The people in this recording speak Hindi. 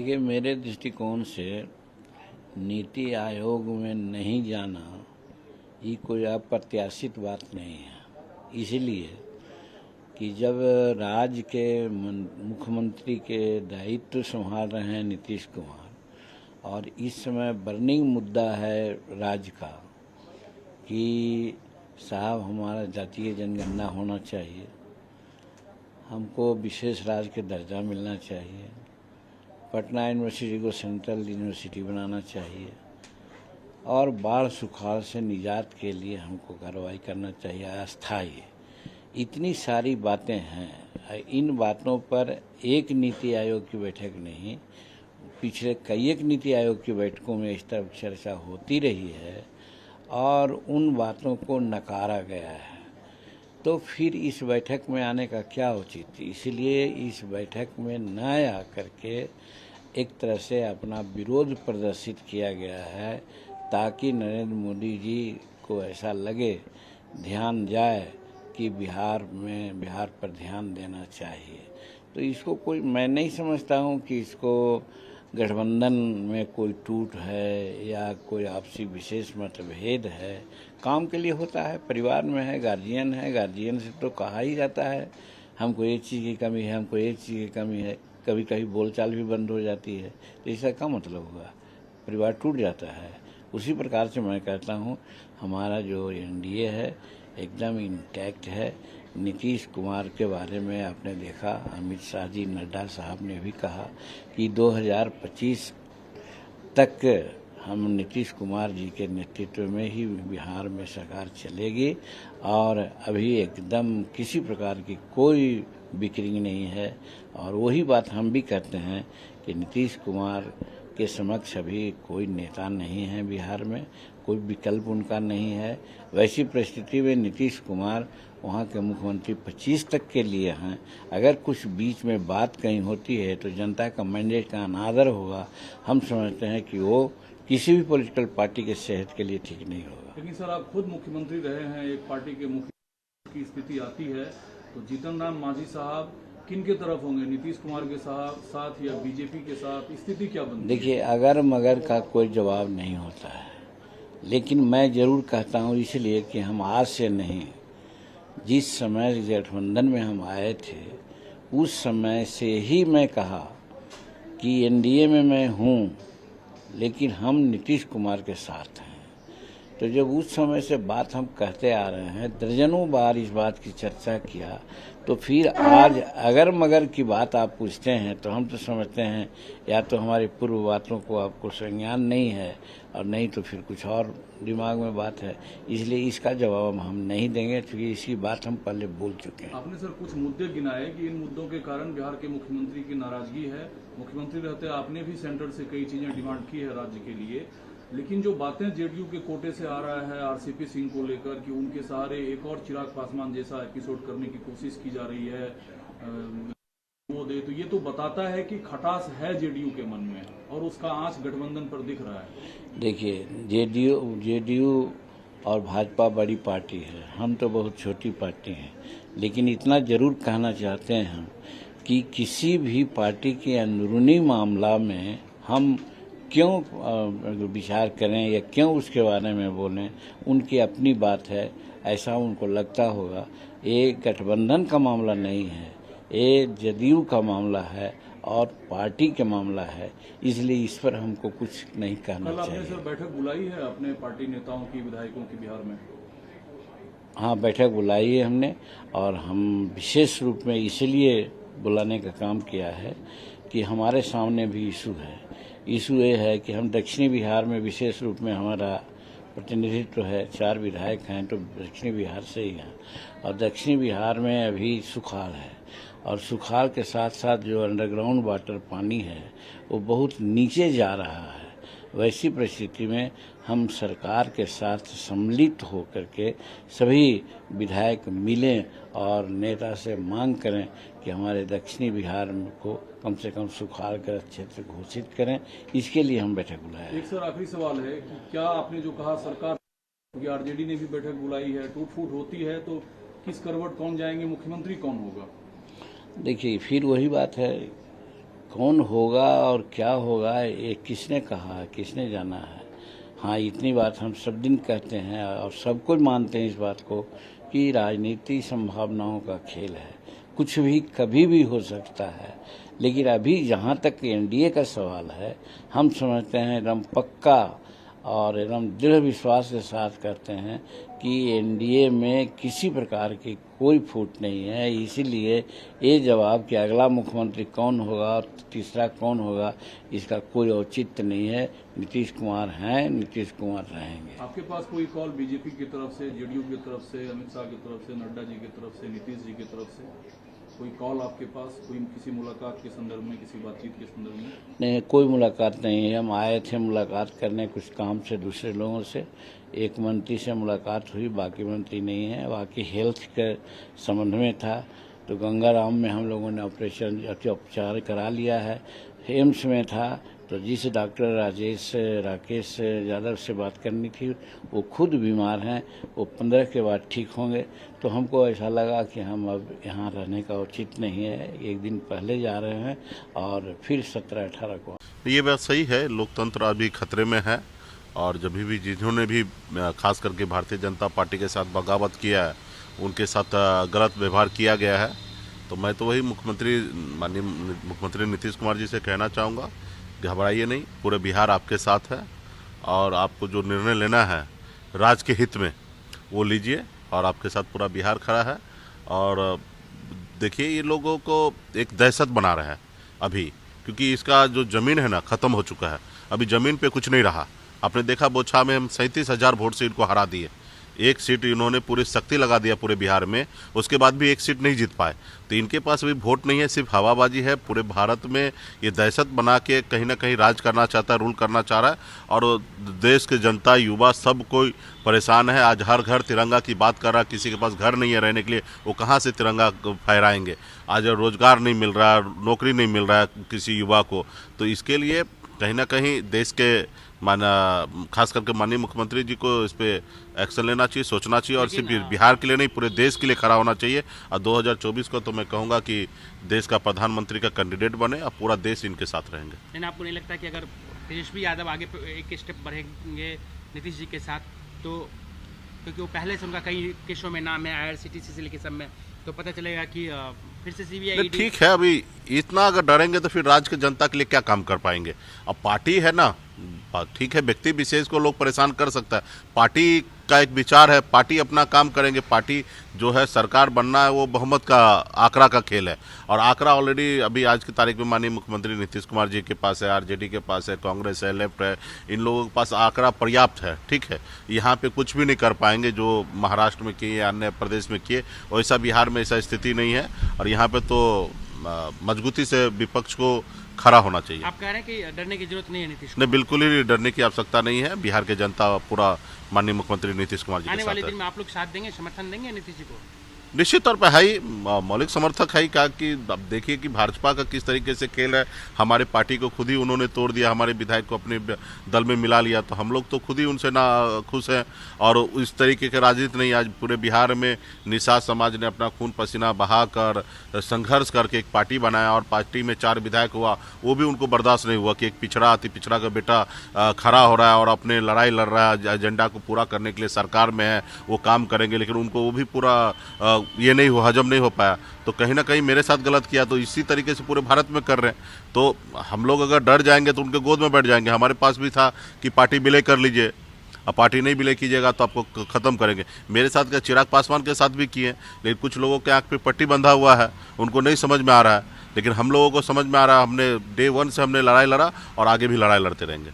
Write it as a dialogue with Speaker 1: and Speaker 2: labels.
Speaker 1: देखिए, मेरे दृष्टिकोण से नीति आयोग में नहीं जाना ये कोई अप्रत्याशित बात नहीं है। इसीलिए कि जब राज्य के मुख्यमंत्री के दायित्व संभाल रहे हैं नीतीश कुमार और इस समय बर्निंग मुद्दा है राज्य का कि साहब हमारा जातीय जनगणना होना चाहिए, हमको विशेष राज्य के दर्जा मिलना चाहिए, पटना यूनिवर्सिटी को सेंट्रल यूनिवर्सिटी बनाना चाहिए और बाढ़ सुखाड़ से निजात के लिए हमको कार्रवाई करना चाहिए अस्थायी। इतनी सारी बातें हैं। इन बातों पर एक नीति आयोग की बैठक नहीं, पिछले कई एक नीति आयोग की बैठकों में इस तरह चर्चा होती रही है और उन बातों को नकारा गया है। तो फिर इस बैठक में आने का क्या उचित? इसलिए इस बैठक में न आ करके एक तरह से अपना विरोध प्रदर्शित किया गया है ताकि नरेंद्र मोदी जी को ऐसा लगे, ध्यान जाए कि बिहार पर ध्यान देना चाहिए। तो इसको कोई, मैं नहीं समझता हूँ कि इसको गठबंधन में कोई टूट है या कोई आपसी विशेष मतभेद है। काम के लिए होता है, परिवार में है, गार्जियन से तो कहा ही जाता है हमको एक चीज़ की कमी है, हमको एक चीज़ की कमी है। कभी कभी बोलचाल भी बंद हो जाती है, तो इसका क्या मतलब हुआ? परिवार टूट जाता है। उसी प्रकार से मैं कहता हूँ हमारा जो एनडीए है एकदम इंटैक्ट है। नीतीश कुमार के बारे में आपने देखा, अमित शाह जी, नड्डा साहब ने भी कहा कि 2025 तक हम नीतीश कुमार जी के नेतृत्व में ही बिहार में सरकार चलेगी और अभी एकदम किसी प्रकार की कोई बिक्री नहीं है। और वही बात हम भी कहते हैं कि नीतीश कुमार के समक्ष अभी कोई नेता नहीं है बिहार में, कोई विकल्प उनका नहीं है। वैसी परिस्थिति में नीतीश कुमार वहाँ के मुख्यमंत्री 25 तक के लिए हैं। अगर कुछ बीच में बात कहीं होती है तो जनता का मैंडेट का अनादर होगा। हम समझते हैं कि वो किसी भी पॉलिटिकल पार्टी के सेहत के लिए ठीक नहीं होगा।
Speaker 2: लेकिन सर, आप खुद मुख्यमंत्री रहे हैं, एक पार्टी के मुख्य की स्थिति आती है तो जीतन राम मांझी साहब किन के तरफ होंगे, नीतीश कुमार के साथ या बीजेपी के साथ? स्थिति क्या बनती है?
Speaker 1: देखिए, अगर मगर का कोई जवाब नहीं होता है, लेकिन मैं जरूर कहता हूँ इसलिए कि हम आज से नहीं, जिस समय गठबंधन में हम आए थे उस समय से ही मैं कहा कि एनडीए में मैं हूँ लेकिन हम नीतीश कुमार के साथ हैं। तो जब उस समय से बात हम कहते आ रहे हैं, दर्जनों बार इस बात की चर्चा किया, तो फिर आज अगर मगर की बात आप पूछते हैं तो हम तो समझते हैं या तो हमारी पूर्व बातों को आपको संज्ञान नहीं है और नहीं तो फिर कुछ और दिमाग में बात है। इसलिए इसका जवाब हम नहीं देंगे क्योंकि इसकी बात हम पहले बोल चुके हैं।
Speaker 2: आपने सर कुछ मुद्दे गिनाए कि इन मुद्दों के कारण बिहार के मुख्यमंत्री की नाराजगी है। मुख्यमंत्री रहते आपने भी सेंटर से कई चीजें डिमांड की है राज्य के लिए, लेकिन जो बातें जेडीयू के कोटे से आ रहा है आरसीपी सिंह को लेकर कि उनके सहारे एक और चिराग पासवान जैसा एपिसोड करने की कोशिश की जा रही है वो दे, तो ये तो बताता है कि खटास है जेडीयू के मन में और उसका आंच गठबंधन पर दिख रहा है।
Speaker 1: देखिए, जेडीयू और भाजपा बड़ी पार्टी है, हम तो बहुत छोटी पार्टी हैं, लेकिन इतना जरूर कहना चाहते हैं हम कि किसी भी पार्टी के अंदरूनी मामला में हम क्यों विचार करें या क्यों उसके बारे में बोलें, उनकी अपनी बात है, ऐसा उनको लगता होगा। ये गठबंधन का मामला नहीं है, ये जदयू का मामला है और पार्टी का मामला है, इसलिए इस पर हमको कुछ नहीं कहना चाहिए।
Speaker 2: आपने सर बैठक बुलाई है अपने पार्टी नेताओं की, विधायकों की बिहार में?
Speaker 1: हाँ, बैठक बुलाई है हमने और हम विशेष रूप में इसलिए बुलाने का काम किया है कि हमारे सामने भी इशू ये है कि हम दक्षिणी बिहार में विशेष रूप में हमारा प्रतिनिधित्व है, 4 विधायक हैं तो दक्षिणी बिहार से ही हैं और दक्षिणी बिहार में अभी सुखाड़ है और सुखाड़ के साथ साथ जो अंडरग्राउंड वाटर पानी है वो बहुत नीचे जा रहा है। वैसी परिस्थिति में हम सरकार के साथ सम्मिलित होकर के सभी विधायक मिलें और नेता से मांग करें कि हमारे दक्षिणी बिहार को कम से कम सुखाड़ का क्षेत्र घोषित करें। इसके लिए हम बैठक बुलाए।
Speaker 2: एक सर आखिरी सवाल है कि क्या आपने जो कहा सरकार, आरजेडी ने भी बैठक बुलाई है, टूट फूट होती है तो किस करवट कौन जाएंगे, मुख्यमंत्री कौन होगा?
Speaker 1: देखिए, फिर वही बात है कौन होगा और क्या होगा ये किसने कहा है, किसने जाना है। हाँ, इतनी बात हम सब दिन कहते हैं और सब कोई मानते हैं इस बात को कि राजनीति संभावनाओं का खेल है, कुछ भी कभी भी हो सकता है। लेकिन अभी जहाँ तक एनडीए का सवाल है, हम समझते हैं एकदम पक्का और एकदम दृढ़ विश्वास के साथ करते हैं कि एनडीए में किसी प्रकार की कोई फूट नहीं है। इसीलिए ये जवाब कि अगला मुख्यमंत्री कौन होगा और तीसरा कौन होगा, इसका कोई औचित्य नहीं है। नीतीश कुमार हैं, नीतीश कुमार रहेंगे।
Speaker 2: आपके पास कोई कॉल बीजेपी की तरफ से, जेडीयू की तरफ से, अमित शाह की तरफ से, नड्डा जी की तरफ से, नीतीश जी की तरफ से कोई कॉल आपके पास, कोई किसी मुलाकात के संदर्भ में, किसी बातचीत के संदर्भ में?
Speaker 1: नहीं, कोई मुलाकात नहीं है। हम आए थे मुलाकात करने कुछ काम से दूसरे लोगों से। एक मंत्री से मुलाकात हुई, बाकी मंत्री नहीं है। बाकी हेल्थ के संबंध में था तो गंगाराम में हम लोगों ने ऑपरेशन उपचार करा लिया है। एम्स में था तो जिस डॉक्टर राकेश यादव से बात करनी थी वो खुद बीमार हैं, वो 15 के बाद ठीक होंगे। तो हमको ऐसा लगा कि हम अब यहाँ रहने का उचित नहीं है, एक दिन पहले जा रहे हैं और फिर 17-18 को।
Speaker 3: ये बात सही है, लोकतंत्र अभी खतरे में है और जब भी जिन्होंने भी खास करके भारतीय जनता पार्टी के साथ बगावत किया है, उनके साथ गलत व्यवहार किया गया है। तो मैं तो वही माननीय मुख्यमंत्री नीतीश कुमार जी से कहना चाहूँगा, घबराइए नहीं, पूरे बिहार आपके साथ है और आपको जो निर्णय लेना है राज्य के हित में वो लीजिए और आपके साथ पूरा बिहार खड़ा है। और देखिए, ये लोगों को एक दहशत बना रहा है अभी, क्योंकि इसका जो ज़मीन है ना ख़त्म हो चुका है। अभी ज़मीन पे कुछ नहीं रहा। आपने देखा बोछा में हम 37,000 वोट से इनको हरा दिए। एक सीट इन्होंने पूरी शक्ति लगा दिया पूरे बिहार में, उसके बाद भी एक सीट नहीं जीत पाए। तो इनके पास भी वोट नहीं है, सिर्फ हवाबाजी है। पूरे भारत में ये दहशत बना के कहीं ना कहीं राज करना चाहता है, रूल करना चाह रहा है और देश के जनता, युवा सब कोई परेशान है। आज हर घर तिरंगा की बात कर रहा है, किसी के पास घर नहीं है रहने के लिए, वो कहाँ से तिरंगा फहराएंगे। आज रोजगार नहीं मिल रहा, नौकरी नहीं मिल रहा है किसी युवा को। तो इसके लिए कहीं ना कहीं देश के खास करके माननीय मुख्यमंत्री जी को इस पे एक्शन लेना चाहिए, सोचना चाहिए और सिर्फ बिहार के लिए नहीं पूरे देश के लिए खड़ा होना चाहिए। और 2024 को तो मैं कहूँगा कि देश का प्रधानमंत्री का कैंडिडेट बने और पूरा देश इनके साथ रहेंगे।
Speaker 4: लेकिन आपको नहीं लगता कि अगर तेजस्वी यादव आगे एक स्टेप बढ़ेंगे नीतीश जी के साथ, तो क्योंकि वो पहले से उनका कई केसों में नाम है, IRCTC से लेके सब में, तो पता चलेगा कि फिर से CBI
Speaker 3: ठीक है। अभी इतना अगर डरेंगे तो फिर राज्य की जनता के लिए क्या काम कर पाएंगे। अब पार्टी है ना, ठीक है, व्यक्ति विशेष को लोग परेशान कर सकता है, पार्टी का एक विचार है, पार्टी अपना काम करेंगे। पार्टी जो है सरकार बनना है वो बहुमत का आंकड़ा का खेल है और आंकड़ा ऑलरेडी अभी आज की तारीख में माननीय मुख्यमंत्री नीतीश कुमार जी के पास है, RJD के पास है, कांग्रेस है, लेफ्ट है, इन लोगों के पास आंकड़ा पर्याप्त है। ठीक है, यहाँ पे कुछ भी नहीं कर पाएंगे जो महाराष्ट्र में किए या अन्य प्रदेश में किए, वैसा बिहार में ऐसा स्थिति नहीं है और यहाँ पे तो मजबूती से विपक्ष को खड़ा होना चाहिए।
Speaker 4: आप कह रहे हैं कि डरने की जरूरत नहीं है नीतीश?
Speaker 3: नहीं, बिल्कुल ही डरने की आवश्यकता नहीं है। बिहार के जनता पूरा माननीय मुख्यमंत्री नीतीश कुमार जी के साथ है।
Speaker 4: आने वाले दिन में आप लोग साथ देंगे, समर्थन देंगे नीतीश जी को?
Speaker 3: निश्चित तौर पर है ही, मौलिक समर्थक है ही। क्या कि अब देखिए कि भाजपा का किस तरीके से खेल है, हमारे पार्टी को खुद ही उन्होंने तोड़ दिया, हमारे विधायक को अपने दल में मिला लिया, तो हम लोग तो खुद ही उनसे ना खुश हैं। और इस तरीके के राजनीति नहीं, आज पूरे बिहार में निषाद समाज ने अपना खून पसीना बहाकर संघर्ष करके एक पार्टी बनाया और पार्टी में 4 विधायक हुआ, वो भी उनको बर्दाश्त नहीं हुआ कि एक पिछड़ा अति पिछड़ा का बेटा खड़ा हो रहा है और अपने लड़ाई लड़ रहा है, एजेंडा को पूरा करने के लिए सरकार में है, वो काम करेंगे, लेकिन उनको वो भी पूरा ये नहीं हो, हजम नहीं हो पाया। तो कहीं ना कहीं मेरे साथ गलत किया, तो इसी तरीके से पूरे भारत में कर रहे हैं। तो हम लोग अगर डर जाएंगे तो उनके गोद में बैठ जाएंगे। हमारे पास भी था कि पार्टी विलय कर लीजिए, अब पार्टी नहीं विलय कीजिएगा तो आपको खत्म करेंगे। मेरे साथ क्या चिराग पासवान के साथ भी किए, लेकिन कुछ लोगों के आंख पे पट्टी बंधा हुआ है, उनको नहीं समझ में आ रहा है, लेकिन हम लोगों को समझ में आ रहा है। हमने Day 1 से हमने लड़ाई लड़ा और आगे भी लड़ाई लड़ते रहेंगे।